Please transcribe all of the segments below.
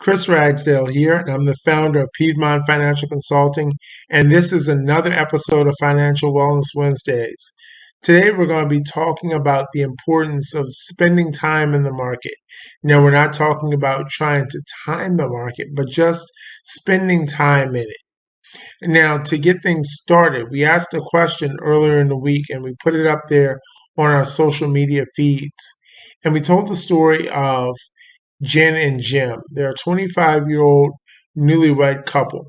Chris Ragsdale here, and I'm the founder of Piedmont Financial Consulting, and this is another episode of Financial Wellness Wednesdays. Today, we're going to be talking about the importance of spending time in the market. Now, we're not talking about trying to time the market, but just spending time in it. Now, to get things started, we asked a question earlier in the week, and we put it up there on our social media feeds. And we told the story of Jen and Jim. They're a 25-year-old newlywed couple.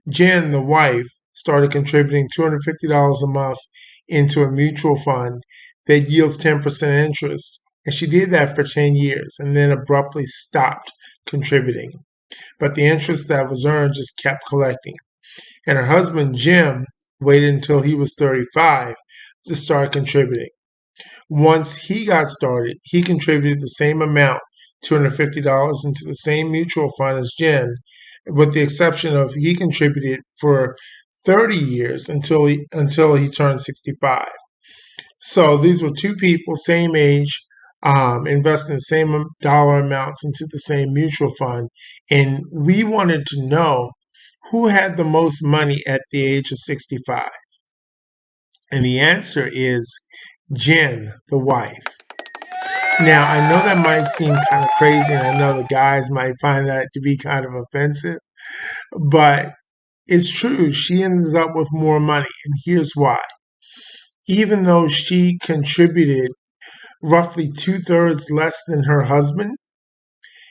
Jen, the wife, started contributing $250 a month into a mutual fund that yields 10% interest. And she did that for 10 years and then abruptly stopped contributing. But the interest that was earned just kept collecting. And her husband, Jim, waited until he was 35 to start contributing. Once he got started, he contributed the same amount, $250, into the same mutual fund as Jen, with the exception of he contributed for 30 years until he turned 65. So these were two people, same age, investing the same dollar amounts into the same mutual fund. And we wanted to know who had the most money at the age of 65. And the answer is Jen, the wife. Now, I know that might seem kind of crazy, and I know the guys might find that to be kind of offensive, but it's true. She ends up with more money, and here's why. Even though she contributed roughly 2/3 less than her husband,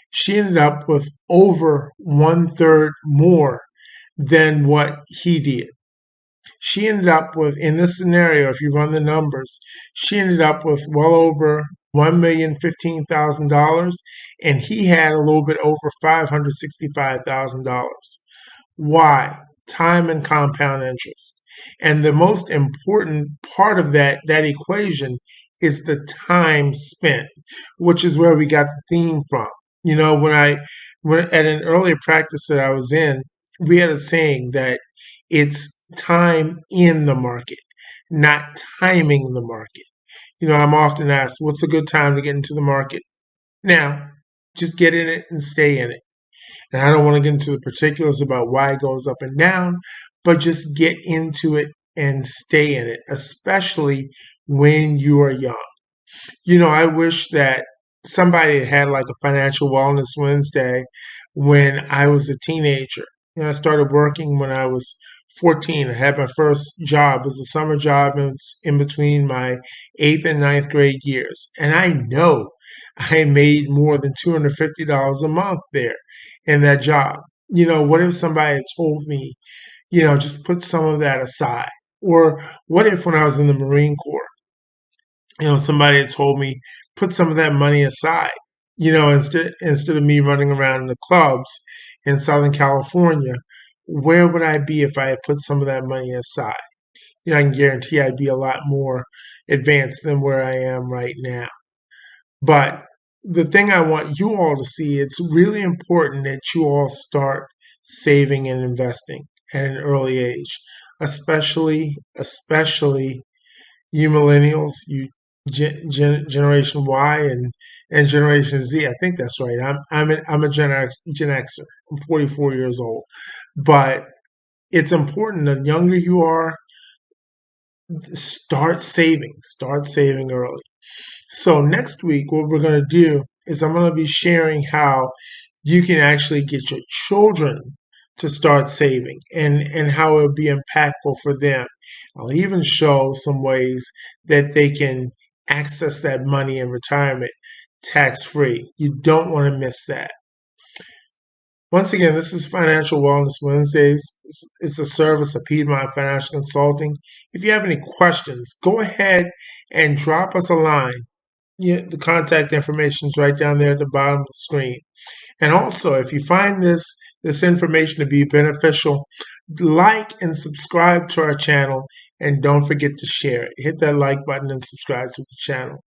she ended up with over 1/3 more than what he did. She ended up with, in this scenario, if you run the numbers, she ended up with well over $1,015,000, and he had a little bit over $565,000. Why? Time and compound interest. And the most important part of that equation is the time spent, which is where we got the theme from. You know, when at an earlier practice that I was in, we had a saying that it's time in the market, not timing the market. You know, I'm often asked, what's a good time to get into the market? Now, just get in it and stay in it. And I don't want to get into the particulars about why it goes up and down, but just get into it and stay in it, especially when you are young. You know, I wish that somebody had like a Financial Wellness Wednesday when I was a teenager. You know, I started working when I was 14. I had my first job. It was a summer job in between my 8th and ninth grade years. And I know I made more than $250 a month there in that job. You know, what if somebody had told me, you know, just put some of that aside? Or what if when I was in the Marine Corps, you know, somebody had told me, put some of that money aside, you know, instead of me running around in the clubs in Southern California, where would I be if I had put some of that money aside? You know, I can guarantee I'd be a lot more advanced than where I am right now. But the thing I want you all to see, it's really important that you all start saving and investing at an early age, especially you millennials, you Generation Y and Generation Z. I think that's right. I'm a Gen Xer. I'm 44 years old, but it's important. The younger you are, start saving early. So next week, what we're going to do is I'm going to be sharing how you can actually get your children to start saving and how it will be impactful for them. I'll even show some ways that they can access that money in retirement tax-free. You don't want to miss that. Once again, this is Financial Wellness Wednesdays. It's a service of Piedmont Financial Consulting. If you have any questions, go ahead and drop us a line. Yeah, the contact information is right down there at the bottom of the screen. And also, if you find this information to be beneficial, like and subscribe to our channel, and don't forget to share it. Hit that like button and subscribe to the channel.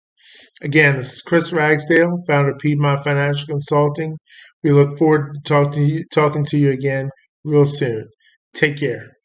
Again, this is Chris Ragsdale, founder of Piedmont Financial Consulting. We look forward to talking to you again real soon. Take care.